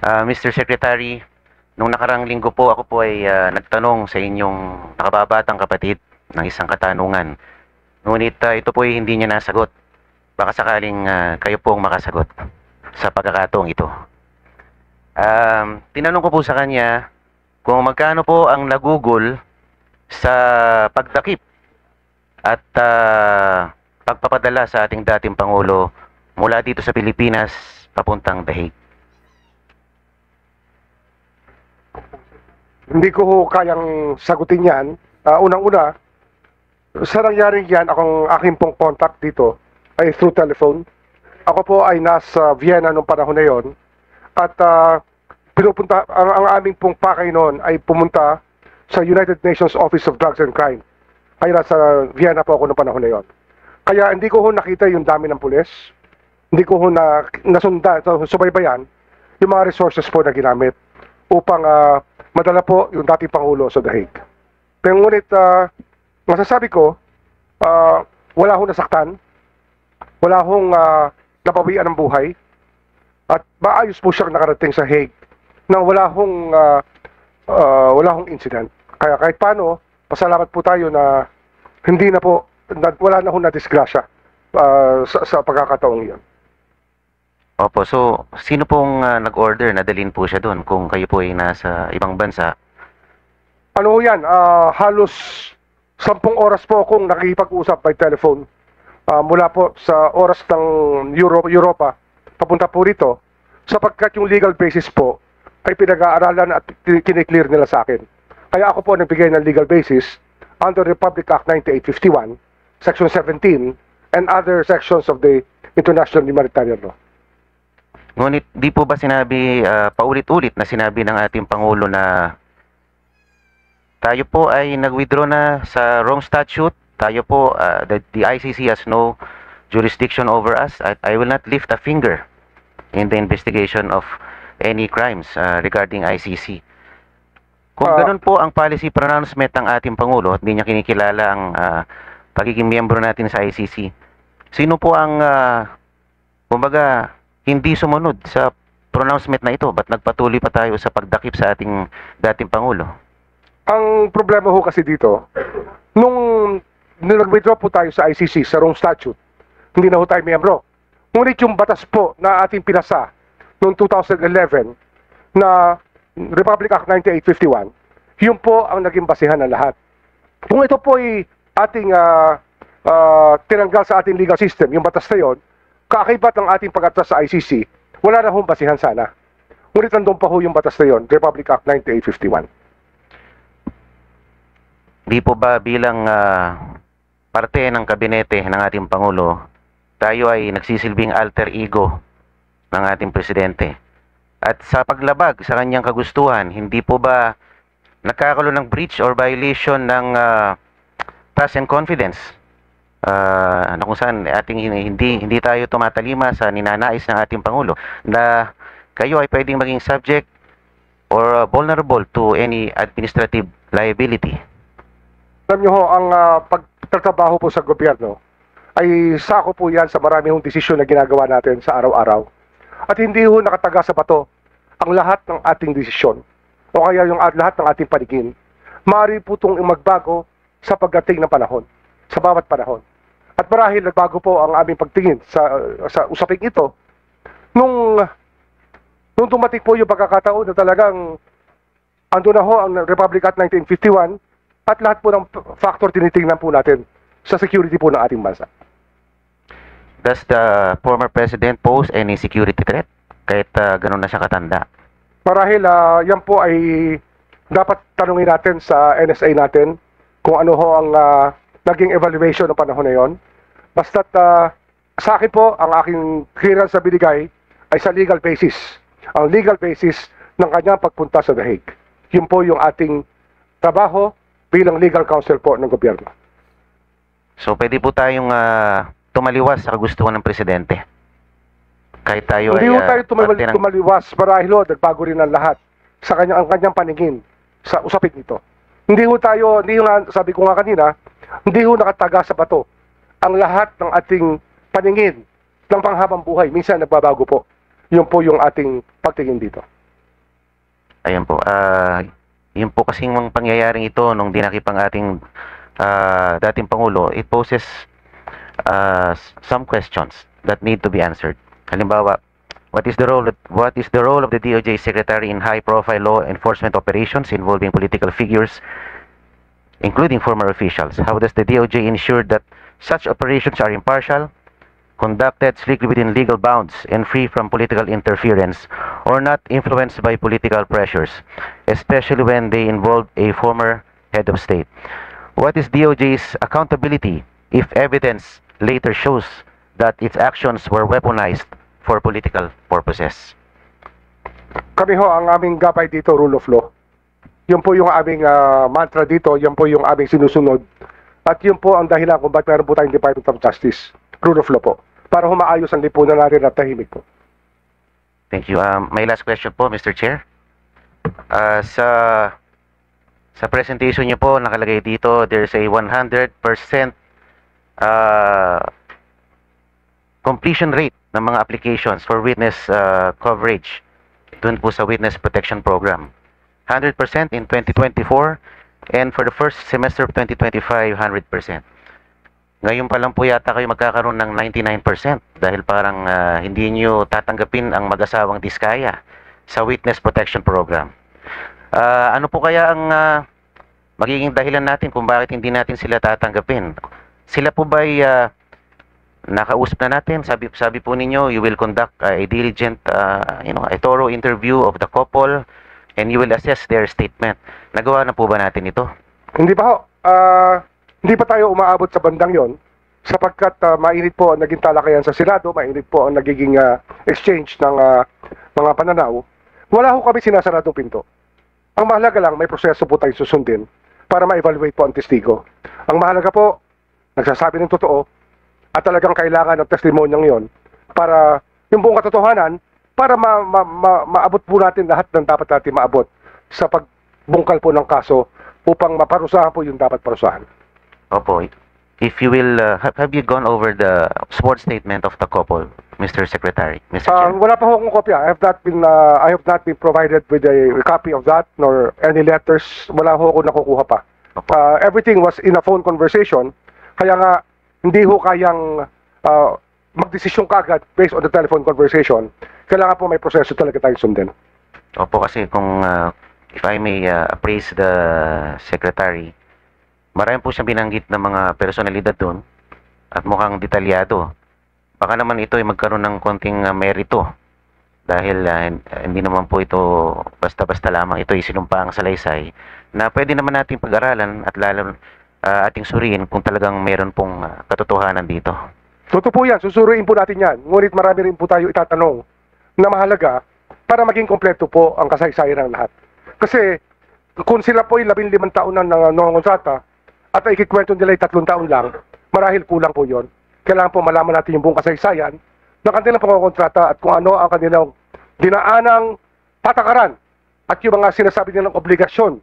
Mr. Secretary, nung nakarang linggo po ako po ay nagtanong sa inyong nakababatang kapatid ng isang katanungan. Ngunit ito po ay hindi niya nasagot. Baka sakaling kayo po ang makasagot sa pagkakataong ito. Tinanong ko po sa kanya kung magkano po ang nagugol sa pagdakip at pagpapadala sa ating dating Pangulo mula dito sa Pilipinas papuntang Dahig. Hindi ko ho kayang sagutin yan. Unang-una, sa nangyaring yan, aking pong contact dito ay through telephone. Ako po ay nasa Vienna noong panahon na yon. At pinupunta, ang aming pong pakay noon ay pumunta sa United Nations Office of Drugs and Crime. Kaya nasa Vienna po ako noong panahon na yon. Kaya hindi ko ho nakita yung dami ng pulis. Hindi ko ho subaybayan yung mga resources po na ginamit upang madala po yung dating Pangulo sa Dahig. Pero ngunit, masasabi ko, wala hong nasaktan, wala hong napawian ng buhay, at maayos po siyang nakarating sa Hague na wala hong incident. Kaya kahit paano, pasalamat po tayo na hindi na po, wala na hong na-disgrasya sa pagkakataong iyon. Opo, so sino pong nag-order na dalhin po siya doon kung kayo po ay nasa ibang bansa? Ano yan, halos 10 oras po akong nakikipag-usap by telephone mula po sa oras ng Europa papunta po rito sapagkat yung legal basis po ay pinag-aaralan at kiniklear nila sa akin. Kaya ako po nagbigay ng legal basis under Republic Act 9851, Section 17, and other sections of the International Humanitarian Law. Ngunit di po ba sinabi, paulit-ulit na sinabi ng ating Pangulo na tayo po ay nag-withdraw na sa Rome Statute, tayo po, the ICC has no jurisdiction over us, I will not lift a finger in the investigation of any crimes regarding ICC. Kung ganun po ang policy pronouncement ng ating Pangulo at hindi niya kinikilala ang pagiging miyembro natin sa ICC, sino po ang, kumbaga, hindi sumunod sa pronouncement na ito? Ba't nagpatuloy pa tayo sa pagdakip sa ating dating Pangulo? Ang problema ho kasi dito, nung nag-withdraw po tayo sa ICC, sa Rome Statute, hindi na ho tayo miyembro. Ngunit yung batas po na ating pinasa noong 2011 na Republic Act 9851, yun po ang naging basihan ng lahat. Kung ito po ay ating tinanggal sa ating legal system, yung batas na yun, kaakibat ng ating pag-atras sa ICC, wala na hong basihan sana. Ngunit nandun pa ho yung batas na yun, Republic Act 9851. Di po ba bilang parte ng kabinete ng ating Pangulo, tayo ay nagsisilbing alter ego ng ating Presidente? At sa paglabag sa kanyang kagustuhan, hindi po ba nagkakaroon ng breach or violation ng trust and confidence? Kung saan ating hindi tayo tumatalima sa ninanais ng ating Pangulo na kayo ay pwedeng maging subject or vulnerable to any administrative liability. Alam nyo ho, ang pagtatrabaho po sa gobyerno ay sako po yan sa marami hong desisyon na ginagawa natin sa araw-araw. At hindi ho nakataga sa bato ang lahat ng ating desisyon o kaya yung lahat ng ating paningin. Maaari po itong magbago sa pagdating ng panahon, sa bawat panahon. At marahil nagbago po ang aming pagtingin sa usaping ito nung dumating po yung pagkakataon na talagang ando na ho ang Republic Act 1951 at lahat po ng factor tinitingnan po natin sa security po ng ating bansa. Does the former president pose any security threat kahit ganun na siya katanda? Marahil yan po ay dapat tanungin natin sa NSA natin kung ano ho ang naging evaluation ng panahon na yon. Basta't sa akin po, ang aking clearance sa binigay ay sa legal basis. Ang legal basis ng kanyang pagpunta sa Dahig. Yun po yung ating trabaho bilang legal counsel po ng gobyerno. So pwede po tayong tumaliwas sa kagustuhan ng Presidente? Kahit tayo Hindi ay... ho tayo tumaliwas, marahil ho, nagbago rin ang lahat sa ang kanyang paningin sa usapin ito. Hindi ho tayo, sabi ko nga kanina, hindi ho nakataga sa bato ang lahat ng ating paningin ng panghabang buhay. Minsan nagbabago po. Yun po yung ating pagtingin dito. Ayan po. Yun po kasing mga pangyayaring ito nung dinakip ang ating dating Pangulo, it poses some questions that need to be answered. Halimbawa, what is the role of the DOJ Secretary in high-profile law enforcement operations involving political figures, including former officials? How does the DOJ ensure that such operations are impartial, conducted strictly within legal bounds, and free from political interference, or not influenced by political pressures, especially when they involve a former head of state? What is DOJ's accountability if evidence later shows that its actions were weaponized for political purposes? Kami ho, ang aming gabay dito, rule of law. Yun po yung aming mantra dito, yun po yung aming sinusunod. At yun po ang dahilan kung bakit meron po tayong Department of Justice, rule of law po. Para humaayos ang lipunan natin at tahimik po. Thank you. My last question po, Mr. Chair. Sa presentation niyo po, nakalagay dito, there's a 100% completion rate ng mga applications for witness coverage dun po sa Witness Protection Program. 100% in 2024, and for the first semester of 2025, 100%. Ngayon pa lang po yata kayo magkakaroon ng 99% dahil parang hindi nyo tatanggapin ang mag-asawang Diskaya sa Witness Protection Program. Ano po kaya ang magiging dahilan natin kung bakit hindi natin sila tatanggapin? Sila po ba'y nakausap na natin? Sabi po ninyo, you will conduct a diligent, a thorough interview of the couple and you will assess their statement. Nagawa na po ba natin ito? Hindi pa ho. Hindi pa tayo umaabot sa bandang yon sapagkat mainit po ang naging talakayan sa Senado, mainit po ang nagiging exchange ng mga pananaw. Wala ho kami sinasaradong pinto. Ang mahalaga lang, may proseso po tayong susundin para ma-evaluate po ang testigo. Ang mahalaga po, nagsasabi ng totoo at talagang kailangan ng testimonyang yon para yung buong katotohanan, para maabot po natin lahat ng dapat natin maabot sa pagbungkal po ng kaso upang maparusahan po yung dapat parusahan. Opo. If you will, have you gone over the sworn statement of the couple, Mr. Secretary, Mr. Chair? Wala pa ho akong kopya. I have not been provided with a copy of that nor any letters. Wala ho ako nakukuha pa. Everything was in a phone conversation. Kaya nga, hindi ho kayang magdesisyon kagad based on the telephone conversation. Kailangan po may proseso talaga tayong sundin. Opo, kasi kung, if I may appraise the Secretary, marami po siyang binanggit ng mga personalidad doon at mukhang detalyado. Baka naman ito ay magkaroon ng konting merito dahil hindi naman po ito basta-basta lamang. Ito ay sinumpaang salaysay na pwede naman natin pag-aralan at lalo ating suriin kung talagang meron pong katotohanan dito. Totoo po yan. Susuruin po natin yan. Ngunit marami rin po tayo itatanong na mahalaga para maging kompleto po ang kasaysayan ng lahat. Kasi kung sila po ay 15 taon na nangongontrata at ay ikikwento nila ay 3 taon lang, marahil kulang po yon. Kailangan po malaman natin yung buong kasaysayan ng kanilang pangongontrata at kung ano ang kanilang dinaanang patakaran at yung mga sinasabi nilang obligasyon.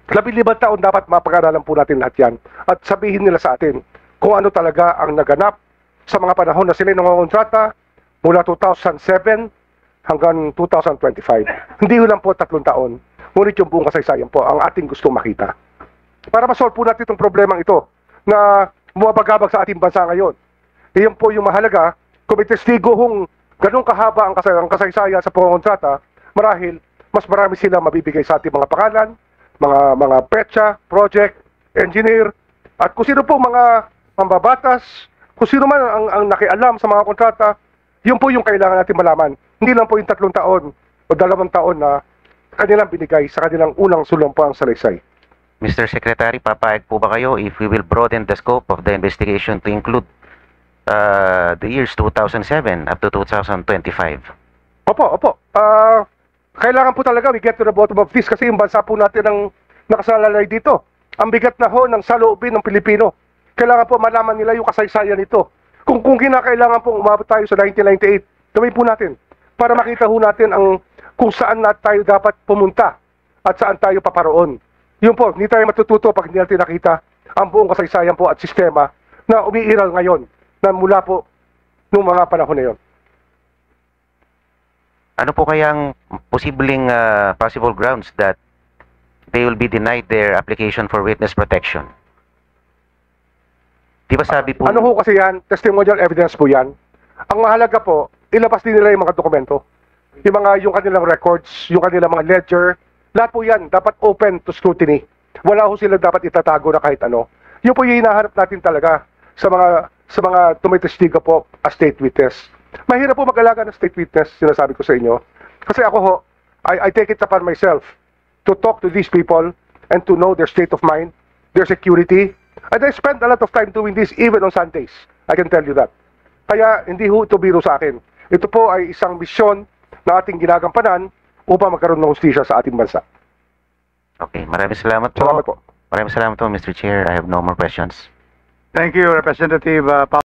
15 taon dapat mapag-aralan po natin lahat yan at sabihin nila sa atin kung ano talaga ang naganap sa mga panahon na sila nangongontrata mula 2007 hanggang 2025. Hindi lang po 3 taon, ngunit yung buong kasaysayan po ang ating gustong makita. Para ma-solve po natin itong problemang ito na bumabagabag sa ating bansa ngayon. Iyon po yung mahalaga, kung may testigo hong ganun kahaba ang kasaysayan sa pangongontrata, marahil mas marami sila mabibigay sa ating mga pangalan, mga petsa, project, engineer, at kung sino po mga mambabatas, kung sino man ang nakialam sa mga kontrata, yun po yung kailangan natin malaman. Hindi lang po yung 3 taon o 2 taon na kanilang binigay sa kanilang unang sulumpang salaysay. Mr. Secretary, papayag po ba kayo if we will broaden the scope of the investigation to include the years 2007 up to 2025? Opo. Kailangan po talaga we get to the bottom of this kasi yung bansa po natin ang nakasalalay dito. Ang bigat na ho ng saloobin ng Pilipino. Kailangan po malaman nila yung kasaysayan nito. Kung kinakailangan po umabot tayo sa 1998, gawin po natin para makita ho natin kung saan tayo dapat pumunta at saan tayo paparoon. Yun po, hindi tayo matututo pag hindi natin nakita ang buong kasaysayan po at sistema na umiiral ngayon na mula po nung mga panahon na yun. Ano po kayang posibleng possible grounds that they will be denied their application for witness protection? Di ba sabi po... Ano ho kasi yan? Testimonial evidence po yan. Ang mahalaga po, ilabas din nila yung mga dokumento. Yung kanilang records, yung kanilang mga ledger, lahat po yan dapat open to scrutiny. Wala ho sila dapat itatago na kahit ano. Yun po yung hinahanap natin talaga sa mga tumitestigo po as state witness. Mahirap po mag-alaga ng state witness, sinasabi ko sa inyo. Kasi ako ho, I take it upon myself to talk to these people and to know their state of mind, their security. And I spend a lot of time doing this even on Sundays. I can tell you that. Kaya hindi ho ito biro sa akin. Ito po ay isang misyon na ating ginagampanan upang magkaroon ng hustisya sa ating bansa. Okay, maraming salamat po. Salamat po. Maraming salamat po, Mr. Chair. I have no more questions. Thank you, Representative